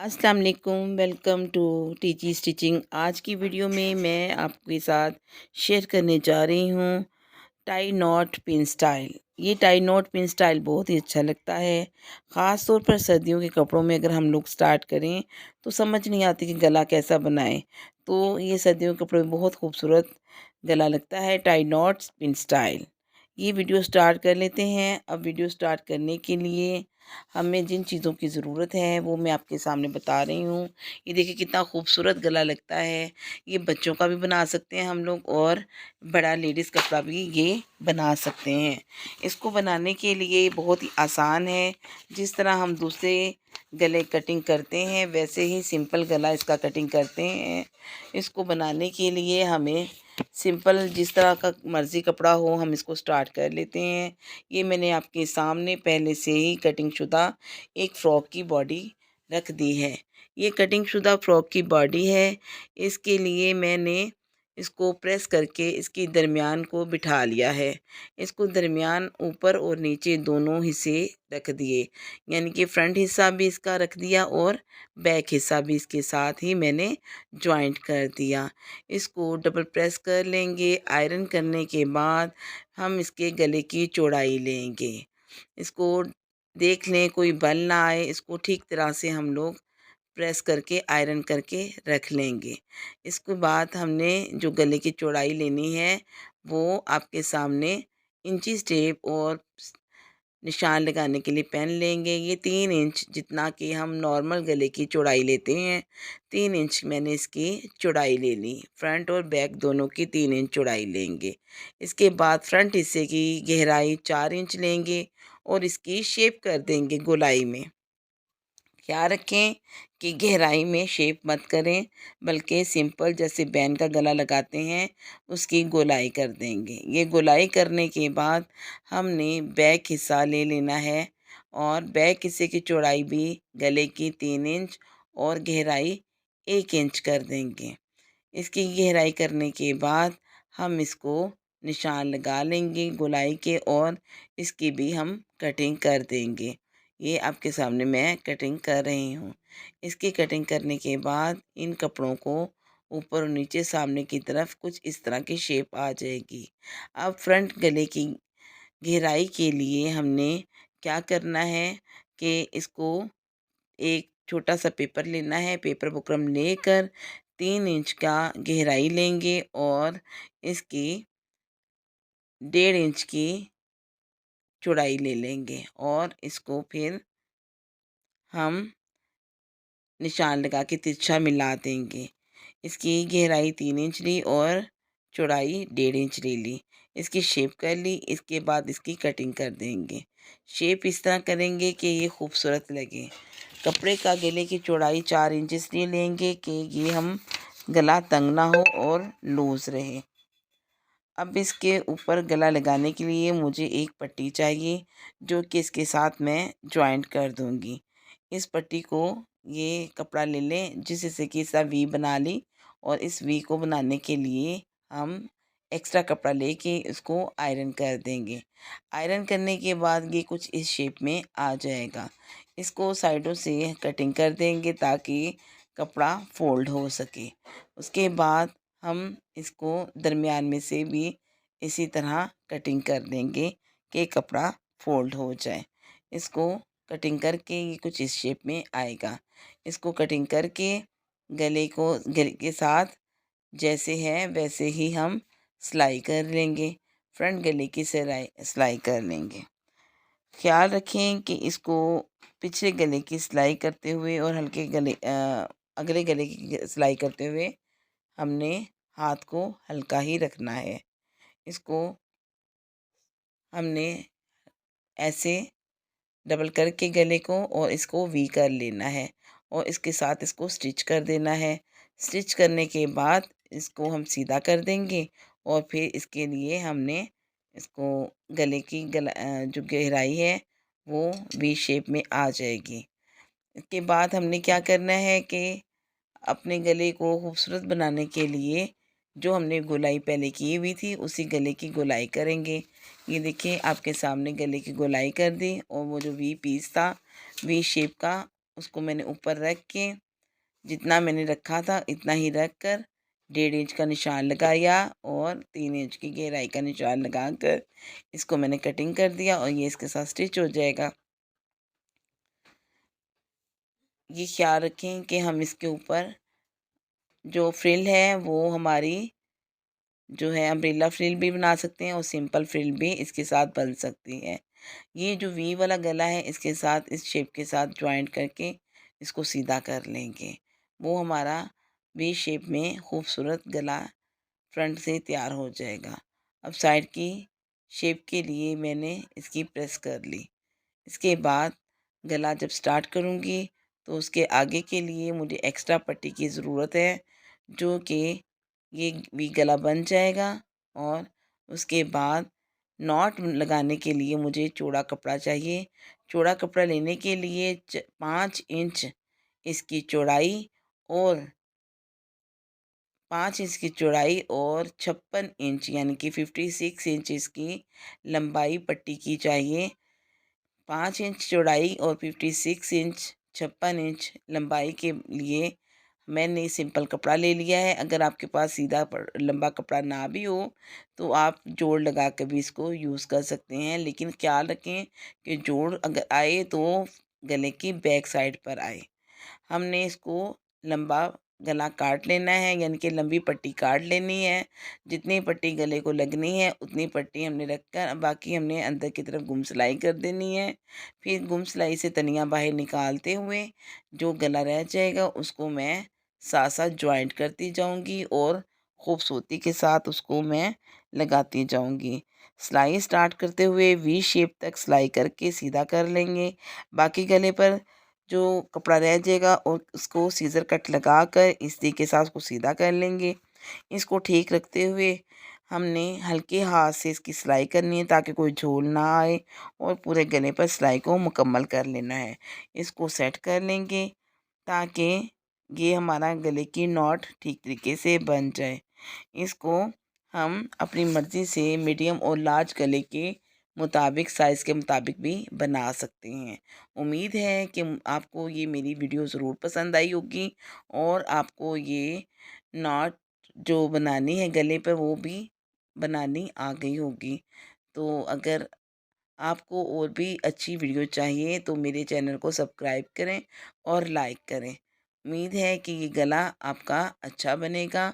अस्सलाम वालेकुम, welcome to टीची स्टिचिंग। आज की वीडियो में मैं आपके साथ शेयर करने जा रही हूँ टाई नॉट पिन स्टाइल। ये टाई नॉट पिन स्टाइल बहुत ही अच्छा लगता है। ख़ास तौर पर सर्दियों के कपड़ों में अगर हम लोग स्टार्ट करें तो समझ नहीं आती कि गला कैसा बनाएं। तो ये सर्दियों के कपड़ों में बहुत खूबसूरत गला लगता है टाई नॉट पिन स्टाइल। ये वीडियो स्टार्ट कर लेते हैं। अब वीडियो स्टार्ट करने के लिए हमें जिन चीज़ों की ज़रूरत है वो मैं आपके सामने बता रही हूँ। ये देखिए कितना खूबसूरत गला लगता है। ये बच्चों का भी बना सकते हैं हम लोग और बड़ा लेडीज़ कपड़ा भी ये बना सकते हैं। इसको बनाने के लिए बहुत ही आसान है। जिस तरह हम दूसरे गले कटिंग करते हैं वैसे ही सिंपल गला इसका कटिंग करते हैं। इसको बनाने के लिए हमें सिंपल जिस तरह का मर्ज़ी कपड़ा हो हम इसको स्टार्ट कर लेते हैं। ये मैंने आपके सामने पहले से ही कटिंग शुदा एक फ़्रॉक की बॉडी रख दी है। ये कटिंग शुदा फ़्रॉक की बॉडी है। इसके लिए मैंने इसको प्रेस करके इसकी दरमियान को बिठा लिया है। इसको दरमियान ऊपर और नीचे दोनों हिस्से रख दिए, यानी कि फ्रंट हिस्सा भी इसका रख दिया और बैक हिस्सा भी इसके साथ ही मैंने जॉइंट कर दिया। इसको डबल प्रेस कर लेंगे। आयरन करने के बाद हम इसके गले की चौड़ाई लेंगे। इसको देख लें कोई बल ना आए, इसको ठीक तरह से हम लोग प्रेस करके आयरन करके रख लेंगे। इसके बाद हमने जो गले की चौड़ाई लेनी है वो आपके सामने इंची टेप और निशान लगाने के लिए पेन लेंगे। ये 3 इंच जितना कि हम नॉर्मल गले की चौड़ाई लेते हैं, 3 इंच मैंने इसकी चौड़ाई ले ली। फ्रंट और बैक दोनों की 3 इंच चौड़ाई लेंगे। इसके बाद फ्रंट हिस्से की गहराई 4 इंच लेंगे और इसकी शेप कर देंगे गोलाई में। ख्याल रखें कि गहराई में शेप मत करें, बल्कि सिंपल जैसे बैन का गला लगाते हैं उसकी गोलाई कर देंगे। ये गोलाई करने के बाद हमने बैक हिस्सा ले लेना है और बैक हिस्से की चौड़ाई भी गले की 3 इंच और गहराई 1 इंच कर देंगे। इसकी गहराई करने के बाद हम इसको निशान लगा लेंगे गोलाई के और इसकी भी हम कटिंग कर देंगे। ये आपके सामने मैं कटिंग कर रही हूँ। इसकी कटिंग करने के बाद इन कपड़ों को ऊपर और नीचे सामने की तरफ कुछ इस तरह की शेप आ जाएगी। अब फ्रंट गले की गहराई के लिए हमने क्या करना है कि इसको एक छोटा सा पेपर लेना है। पेपर बुकरम लेकर 3 इंच का गहराई लेंगे और इसकी 1.5 इंच की चौड़ाई ले लेंगे और इसको फिर हम निशान लगा के तिरछा मिला देंगे। इसकी गहराई 3 इंच ली और चौड़ाई 1.5 इंच ले ली। इसकी शेप कर ली। इसके बाद इसकी कटिंग कर देंगे। शेप इस तरह करेंगे कि ये खूबसूरत लगे। कपड़े का गले की चौड़ाई 4 इंच इसलिए लेंगे कि ये हम गला तंग ना हो और लूज़ रहे। अब इसके ऊपर गला लगाने के लिए मुझे एक पट्टी चाहिए जो कि इसके साथ मैं जॉइंट कर दूंगी। इस पट्टी को ये कपड़ा ले लें जिस हिस्से की इसका वी बना ली और इस वी को बनाने के लिए हम एक्स्ट्रा कपड़ा लेके इसको आयरन कर देंगे। आयरन करने के बाद ये कुछ इस शेप में आ जाएगा। इसको साइडों से कटिंग कर देंगे ताकि कपड़ा फोल्ड हो सके। उसके बाद हम इसको दरमियान में से भी इसी तरह कटिंग कर देंगे कि कपड़ा फोल्ड हो जाए। इसको कटिंग करके ये कुछ इस शेप में आएगा। इसको कटिंग करके गले के साथ जैसे है वैसे ही हम सिलाई कर लेंगे। फ्रंट गले की सिलाई कर लेंगे। ख्याल रखें कि इसको पिछले गले की सिलाई करते हुए और अगले गले की सिलाई करते हुए हमने हाथ को हल्का ही रखना है। इसको हमने ऐसे डबल करके गले को और इसको वी कर लेना है और इसके साथ इसको स्टिच कर देना है। स्टिच करने के बाद इसको हम सीधा कर देंगे और फिर इसके लिए हमने इसको जो गहराई है वो वी शेप में आ जाएगी। इसके बाद हमने क्या करना है कि अपने गले को खूबसूरत बनाने के लिए जो हमने गोलाई पहले की हुई थी उसी गले की गोलाई करेंगे। ये देखिए आपके सामने गले की गोलाई कर दी और वो जो वी पीस था वी शेप का उसको मैंने ऊपर रख के जितना मैंने रखा था इतना ही रख कर 1.5 इंच का निशान लगाया और 3 इंच की गहराई का निशान लगाकर इसको मैंने कटिंग कर दिया और ये इसके साथ स्टिच हो जाएगा। ये ख्याल रखें कि हम इसके ऊपर जो फ्रिल है वो हमारी जो है अम्ब्रेला फ्रिल भी बना सकते हैं और सिंपल फ्रिल भी इसके साथ बन सकती है। ये जो वी वाला गला है इसके साथ इस शेप के साथ जॉइंट करके इसको सीधा कर लेंगे। वो हमारा वी शेप में खूबसूरत गला फ्रंट से तैयार हो जाएगा। अब साइड की शेप के लिए मैंने इसकी प्रेस कर ली। इसके बाद गला जब स्टार्ट करूँगी तो उसके आगे के लिए मुझे एक्स्ट्रा पट्टी की ज़रूरत है, जो कि ये भी गला बन जाएगा। और उसके बाद नॉट लगाने के लिए मुझे चौड़ा कपड़ा चाहिए। चौड़ा कपड़ा लेने के लिए 5 इंच इसकी चौड़ाई और 5 इंच की चौड़ाई और 56 इंच यानी कि 56 इंच इसकी लंबाई पट्टी की चाहिए। 5 इंच चौड़ाई और 56 इंच 56 इंच लंबाई के लिए मैंने सिंपल कपड़ा ले लिया है। अगर आपके पास सीधा लंबा कपड़ा ना भी हो तो आप जोड़ लगा कर भी इसको यूज़ कर सकते हैं, लेकिन ख्याल रखें कि जोड़ अगर आए तो गले की बैक साइड पर आए। हमने इसको लंबा गला काट लेना है, यानी कि लंबी पट्टी काट लेनी है। जितनी पट्टी गले को लगनी है उतनी पट्टी हमने रखकर बाकी हमने अंदर की तरफ गुम सिलाई कर देनी है। फिर गुम सिलाई से तनिया बाहर निकालते हुए जो गला रह जाएगा उसको मैं साथ साथ जॉइंट करती जाऊंगी और खूबसूरती के साथ उसको मैं लगाती जाऊंगी। सिलाई स्टार्ट करते हुए वी शेप तक सिलाई करके सीधा कर लेंगे। बाकी गले पर जो कपड़ा रह जाएगा और उसको सीज़र कट लगा कर इसी के साथ उसको सीधा कर लेंगे। इसको ठीक रखते हुए हमने हल्के हाथ से इसकी सिलाई करनी है ताकि कोई झोल ना आए और पूरे गले पर सिलाई को मुकम्मल कर लेना है। इसको सेट कर लेंगे ताकि ये हमारा गले की नॉट ठीक तरीके से बन जाए। इसको हम अपनी मर्ज़ी से मीडियम और लार्ज गले के मुताबिक साइज़ के मुताबिक भी बना सकते हैं। उम्मीद है कि आपको ये मेरी वीडियो ज़रूर पसंद आई होगी और आपको ये नॉट जो बनानी है गले पर वो भी बनानी आ गई होगी। तो अगर आपको और भी अच्छी वीडियो चाहिए तो मेरे चैनल को सब्सक्राइब करें और लाइक करें। उम्मीद है कि ये गला आपका अच्छा बनेगा